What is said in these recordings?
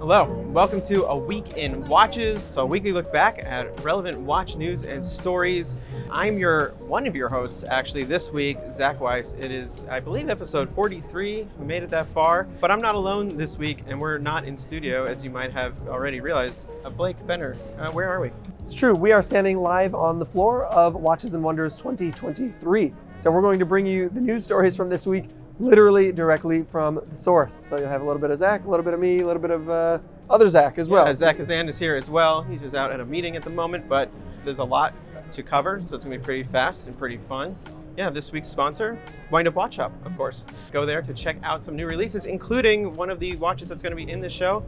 Hello, welcome to A Week in Watches. So a weekly look back at relevant watch news and stories. I'm one of your hosts actually this week, Zach Weiss. It is, I believe, episode 43. We made it that far, but I'm not alone this week and we're not in studio, as you might have already realized. Blake Buettner, where are we? It's true, we are standing live on the floor of Watches and Wonders 2023. So we're going to bring you the news stories from this week, literally directly from the source. So you'll have a little bit of Zach, a little bit of me, a little bit of other Zach as well. Yeah, Zach Kazan is here as well. He's just out at a meeting at the moment, but there's a lot to cover, so it's gonna be pretty fast and pretty fun. Yeah, this week's sponsor, Wind Up Watch Shop, of course. Go there to check out some new releases, including one of the watches that's gonna be in the show,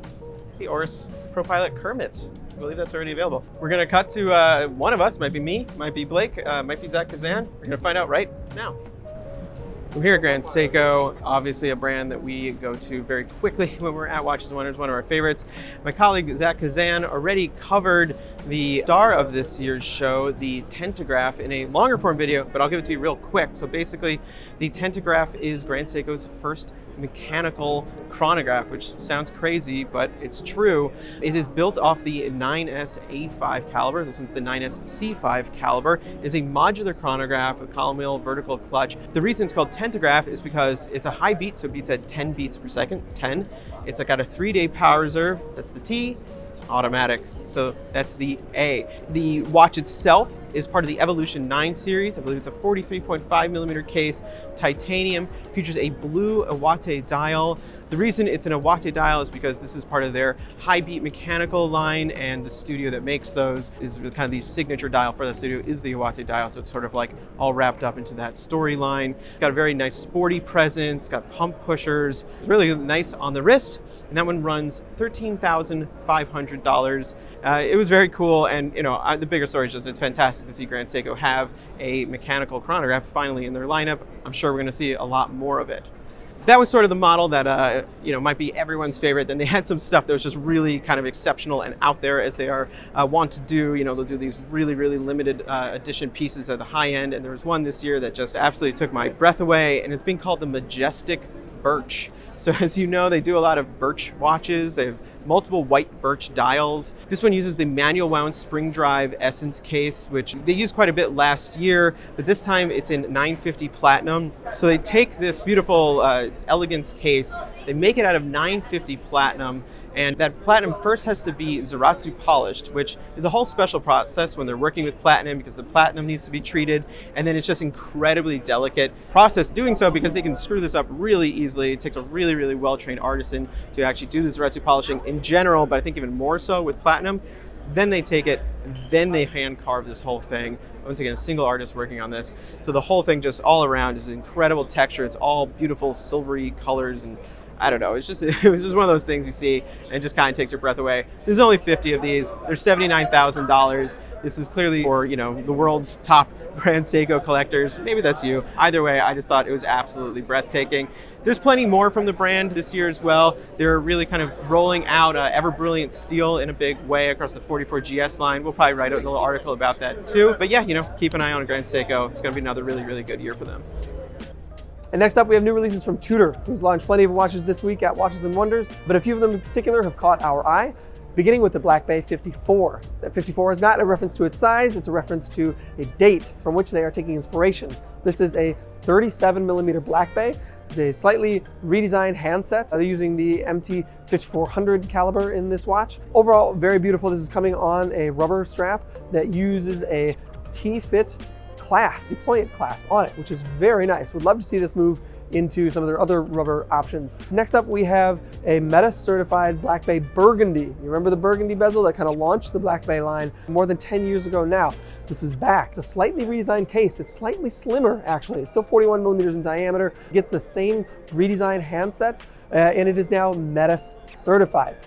the Oris ProPilot Kermit. I believe that's already available. We're gonna cut to one of us, might be me, might be Blake, might be Zach Kazan. We're gonna find out right now. So here at Grand Seiko, obviously a brand that we go to very quickly when we're at Watches and Wonders, one of our favorites. My colleague Zach Kazan already covered the star of this year's show, the Tentograph, in a longer form video, but I'll give it to you real quick. So basically, the Tentograph is Grand Seiko's first mechanical chronograph, which sounds crazy, but it's true. It is built off the 9S A5 caliber. This one's the 9S C5 caliber. It is a modular chronograph with column wheel, vertical clutch. The reason it's called Tentograph is because it's a high beat, so it beats at 10 beats per second, 10. It's got a 3-day power reserve, that's the T. It's automatic, so that's the A. The watch itself is part of the Evolution 9 series. I believe it's a 43.5 millimeter case, titanium, features a blue Iwate dial. The reason it's an Iwate dial is because this is part of their high beat mechanical line, and the studio that makes those is kind of the signature dial for the studio is the Iwate dial, so it's sort of like all wrapped up into that storyline. It's got a very nice sporty presence, it's got pump pushers. It's really nice on the wrist, and that one runs $13,500. It was very cool, and the bigger story is just it's fantastic to see Grand Seiko have a mechanical chronograph finally in their lineup. I'm sure we're going to see a lot more of it. If that was sort of the model that might be everyone's favorite, then they had some stuff that was just really kind of exceptional and out there, as they are want to do. They'll do these really, really limited edition pieces at the high end, and there was one this year that just absolutely took my breath away, and it's being called the Majestic Birch. So as you know, they do a lot of birch watches. They have multiple white birch dials. This one uses the manual wound spring drive Essence case, which they used quite a bit last year, but this time it's in 950 platinum. So they take this beautiful elegance case, they make it out of 950 platinum, and that platinum first has to be Zaratsu polished, which is a whole special process when they're working with platinum, because the platinum needs to be treated, and then it's just incredibly delicate process doing so, because they can screw this up really easily. It takes a really, really well-trained artisan to actually do the Zaratsu polishing in general, but I think even more so with platinum. Then they take it, then they hand carve this whole thing. Once again, a single artist working on this. So the whole thing just all around is incredible texture. It's all beautiful silvery colors, and I don't know, it was just one of those things you see and it just kind of takes your breath away. There's only 50 of these. They're $79,000. This is clearly for, the world's top Grand Seiko collectors. Maybe that's you. Either way, I just thought it was absolutely breathtaking. There's plenty more from the brand this year as well. They're really kind of rolling out Ever Brilliant Steel in a big way across the 44GS line. We'll probably write a little article about that too. But yeah, keep an eye on Grand Seiko. It's going to be another really, really good year for them. And next up, we have new releases from Tudor, who's launched plenty of watches this week at Watches and Wonders, but a few of them in particular have caught our eye, beginning with the Black Bay 54. That 54 is not a reference to its size, it's a reference to a date from which they are taking inspiration. This is a 37mm Black Bay. It's a slightly redesigned handset. They're using the MT 5400 caliber in this watch. Overall, very beautiful. This is coming on a rubber strap that uses a T-fit deployant clasp on it, which is very nice. Would love to see this move into some of their other rubber options. Next up, we have a Meta certified Black Bay Burgundy. You remember the Burgundy bezel that kind of launched the Black Bay line more than 10 years ago now? This is back. It's a slightly redesigned case. It's slightly slimmer, actually. It's still 41mm in diameter. It gets the same redesigned handset, and it is now Meta certified.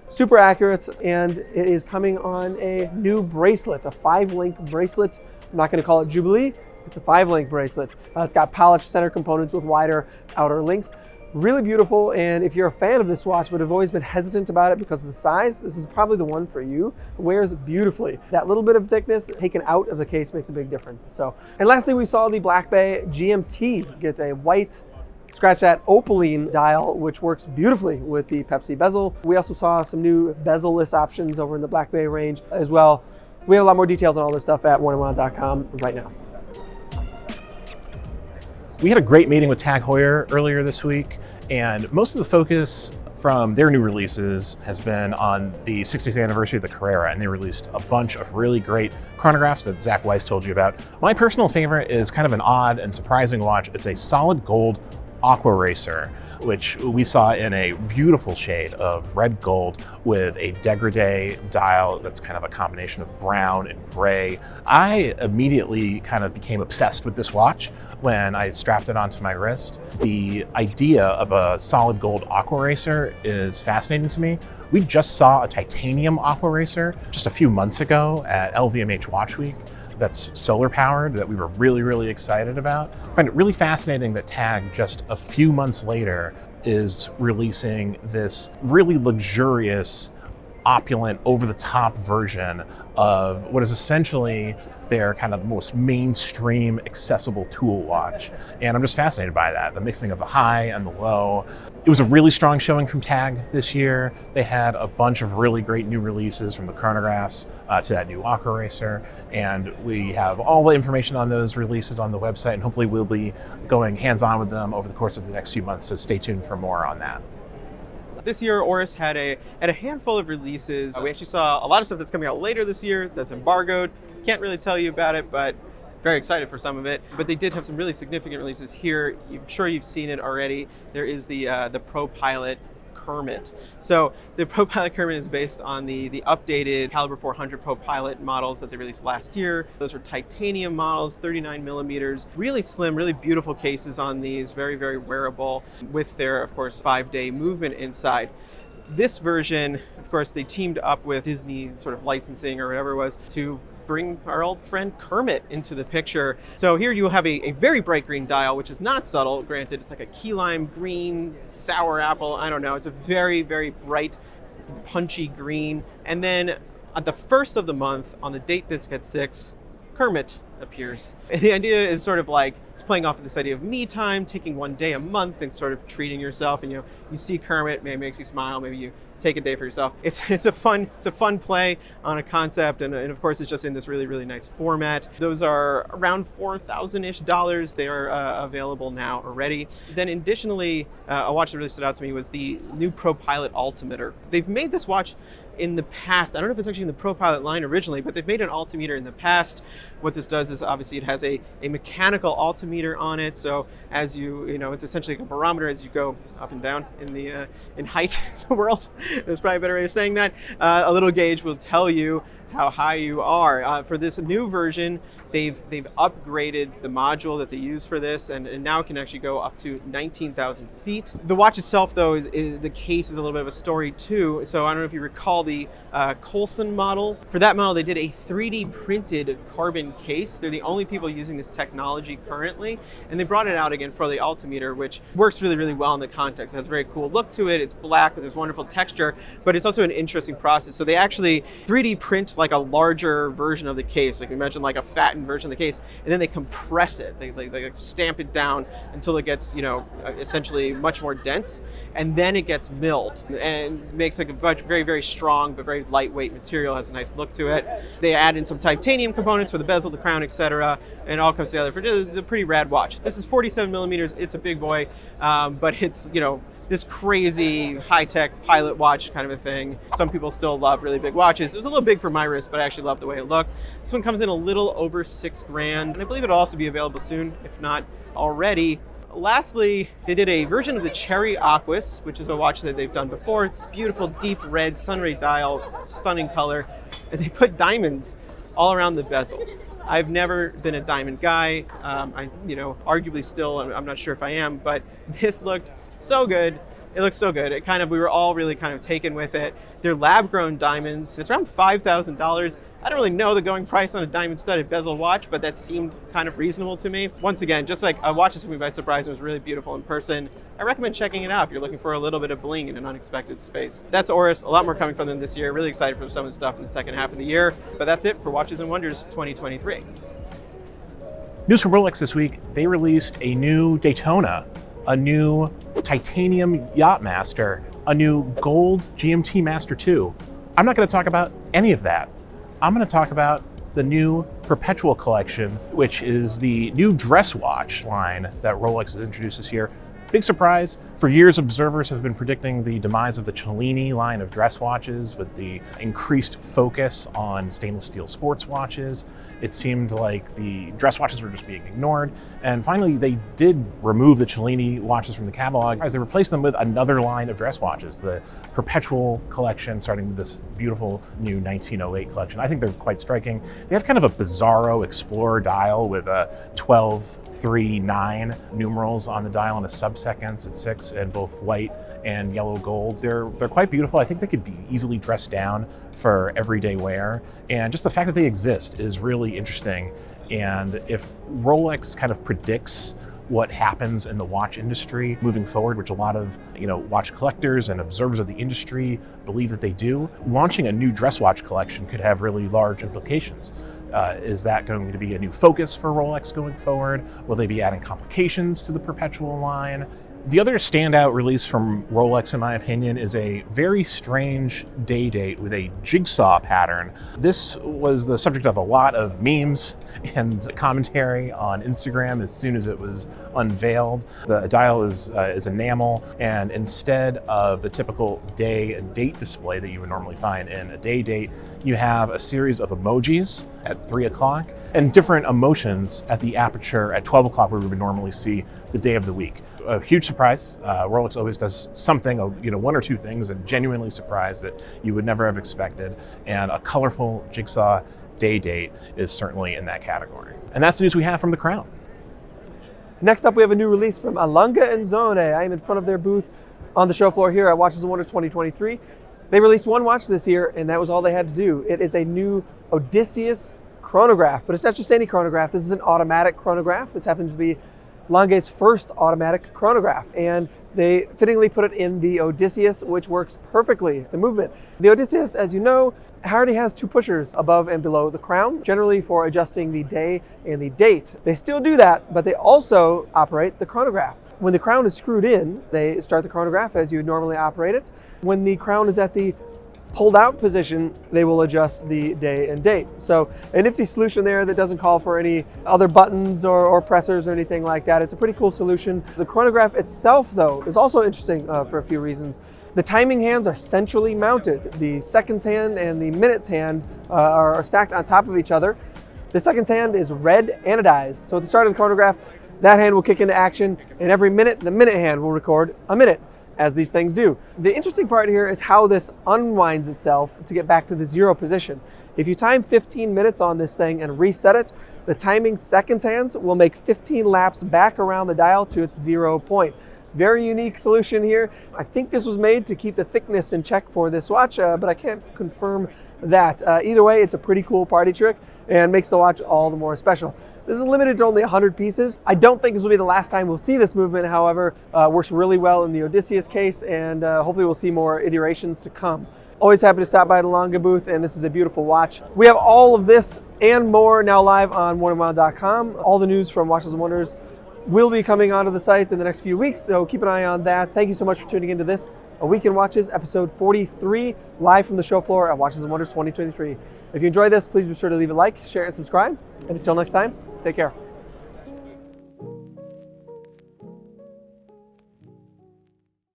Super accurate, and it is coming on a new bracelet, a 5-link bracelet. I'm not going to call it Jubilee. It's a 5-link bracelet. It's got polished center components with wider outer links. Really beautiful, and if you're a fan of this watch but have always been hesitant about it because of the size, this is probably the one for you. It wears beautifully. That little bit of thickness taken out of the case makes a big difference. And lastly, we saw the Black Bay GMT get a white scratch that opaline dial, which works beautifully with the Pepsi bezel. We also saw some new bezel-less options over in the Black Bay range as well. We have a lot more details on all this stuff at oneandone.com right now. We had a great meeting with Tag Heuer earlier this week, and most of the focus from their new releases has been on the 60th anniversary of the Carrera, and they released a bunch of really great chronographs that Zach Weiss told you about. My personal favorite is kind of an odd and surprising watch. It's a solid gold Aqua Racer, which we saw in a beautiful shade of red gold with a degradé dial that's kind of a combination of brown and gray. I immediately kind of became obsessed with this watch when I strapped it onto my wrist. The idea of a solid gold Aqua Racer is fascinating to me. We just saw a titanium Aqua Racer just a few months ago at LVMH Watch Week that's solar powered that we were really, really excited about. I find it really fascinating that Tag, just a few months later, is releasing this really luxurious, opulent, over-the-top version of what is essentially their kind of most mainstream accessible tool watch. And I'm just fascinated by that, the mixing of the high and the low. It was a really strong showing from Tag this year. They had a bunch of really great new releases, from the chronographs to that new Aqua Racer. And we have all the information on those releases on the website, and hopefully we'll be going hands-on with them over the course of the next few months. So stay tuned for more on that. This year, Oris had a handful of releases. We actually saw a lot of stuff that's coming out later this year that's embargoed. Can't really tell you about it, but very excited for some of it. But they did have some really significant releases here. I'm sure you've seen it already. There is the Pro Pilot Kermit. So the Pro Pilot Kermit is based on the updated Caliber 400 Pro Pilot models that they released last year. Those were titanium models, 39 millimeters, really slim, really beautiful cases on these, very, very wearable, with their, of course, 5-day movement inside. This version, of course, they teamed up with Disney sort of licensing or whatever it was to bring our old friend Kermit into the picture. So here you have a very bright green dial, which is not subtle. Granted, it's like a key lime green, sour apple. I don't know. It's a very, very bright, punchy green. And then at the first of the month, on the date this gets 6, Kermit appears. And the idea is sort of like, it's playing off of this idea of me time, taking one day a month and sort of treating yourself. And you see Kermit, maybe it makes you smile, maybe you take a day for yourself. It's a fun play on a concept, and of course it's just in this really, really nice format. Those are around $4,000-ish. They are available now already. Then additionally, a watch that really stood out to me was the new Pro Pilot Altimeter. They've made this watch in the past. I don't know if it's actually in the Pro Pilot line originally, but they've made an altimeter in the past. What this does is obviously it has a mechanical altimeter on it. So as it's essentially like a barometer as you go up and down in height in the world. There's probably a better way of saying that. A little gauge will tell you how high you are. For this new version, they've upgraded the module that they use for this, and now it can actually go up to 19,000 feet. The watch itself, though, is the case is a little bit of a story too. So I don't know if you recall the Coulson model. For that model, they did a 3D printed carbon case. They're the only people using this technology currently, and they brought it out again for the altimeter, which works really, really well in the context. It has a very cool look to it. It's black with this wonderful texture, but it's also an interesting process. So they actually 3D print like a larger version of the case. Like imagine like a fattened version of the case, and then they compress it. They stamp it down until it gets, essentially much more dense, and then it gets milled and makes like a very, very strong but very lightweight material. Has a nice look to it. They add in some titanium components for the bezel, the crown, etc., and it all comes together for a pretty rad watch. This is 47 millimeters. It's a big boy, but it's this crazy high-tech pilot watch kind of a thing. Some people still love really big watches. It was a little big for my wrist, but I actually love the way it looked. This one comes in a little over $6,000, and I believe it'll also be available soon, if not already. Lastly, they did a version of the Cherry Aquis, which is a watch that they've done before. It's beautiful, deep red, sunray dial, stunning color, and they put diamonds all around the bezel. I've never been a diamond guy. Arguably still, I'm not sure if I am, but this looked so good. It looks so good. We were all really kind of taken with it. They're lab-grown diamonds. It's around $5,000. I don't really know the going price on a diamond-studded bezel watch, but that seemed kind of reasonable to me. Once again, just like a watch that took me by surprise, it was really beautiful in person. I recommend checking it out if you're looking for a little bit of bling in an unexpected space. That's Oris. A lot more coming from them this year. Really excited for some of the stuff in the second half of the year. But that's it for Watches and Wonders 2023. News from Rolex this week, they released a new Daytona a new titanium Yachtmaster, a new gold GMT Master 2. I'm not going to talk about any of that. I'm going to talk about the new Perpetual collection, which is the new dress watch line that Rolex has introduced this year. Big surprise. For years, observers have been predicting the demise of the Cellini line of dress watches with the increased focus on stainless steel sports watches. It seemed like the dress watches were just being ignored. And finally, they did remove the Cellini watches from the catalog as they replaced them with another line of dress watches, the Perpetual collection, starting with this beautiful new 1908 collection. I think they're quite striking. They have kind of a bizarro Explorer dial with a 12, 3, 9 numerals on the dial and a sub-seconds at 6 in both white and yellow gold. They're quite beautiful. I think they could be easily dressed down for everyday wear. And just the fact that they exist is really interesting. And if Rolex kind of predicts what happens in the watch industry moving forward, which a lot of watch collectors and observers of the industry believe that they do, launching a new dress watch collection could have really large implications. Is that going to be a new focus for Rolex going forward? Will they be adding complications to the Perpetual line? The other standout release from Rolex, in my opinion, is a very strange day date with a jigsaw pattern. This was the subject of a lot of memes and commentary on Instagram as soon as it was unveiled. The dial is enamel, and instead of the typical day and date display that you would normally find in a day date, you have a series of emojis at 3 o'clock and different emotions at the aperture at 12 o'clock where we would normally see the day of the week. A huge surprise. Rolex always does something, one or two things, and genuinely surprised that you would never have expected. And a colorful jigsaw day date is certainly in that category. And that's the news we have from the Crown. Next up, we have a new release from Lange and Sohne. I am in front of their booth on the show floor here at Watches and Wonders 2023. They released one watch this year, and that was all they had to do. It is a new Odysseus chronograph, but it's not just any chronograph. This is an automatic chronograph. This happens to be Lange's first automatic chronograph, and they fittingly put it in the Odysseus, which works perfectly, the movement. The Odysseus, as you know, already has 2 pushers above and below the crown, generally for adjusting the day and the date. They still do that, but they also operate the chronograph. When the crown is screwed in, they start the chronograph as you would normally operate it. When the crown is at the pulled out position, they will adjust the day and date. So a nifty solution there that doesn't call for any other buttons or pressors or anything like that. It's a pretty cool solution. The chronograph itself, though, is also interesting for a few reasons. The timing hands are centrally mounted. The seconds hand and the minutes hand are stacked on top of each other. The seconds hand is red anodized. So at the start of the chronograph, that hand will kick into action, and every minute, the minute hand will record a minute, as these things do. The interesting part here is how this unwinds itself to get back to the 0 position. If you time 15 minutes on this thing and reset it, the timing seconds hands will make 15 laps back around the dial to its 0 point. Very unique solution here. I think this was made to keep the thickness in check for this watch, but I can't confirm that. Either way, it's a pretty cool party trick and makes the watch all the more special. This is limited to only 100 pieces. I don't think this will be the last time we'll see this movement, however. Works really well in the Odysseus case, and hopefully we'll see more iterations to come. Always happy to stop by the Lange booth, and this is a beautiful watch. We have all of this and more now live on oneandone.com. All the news from Watches and Wonders will be coming onto the site in the next few weeks, so keep an eye on that. Thank you so much for tuning into this, A Week in Watches, episode 43, live from the show floor at Watches and Wonders 2023. If you enjoyed this, please be sure to leave a like, share, and subscribe. And until next time, take care.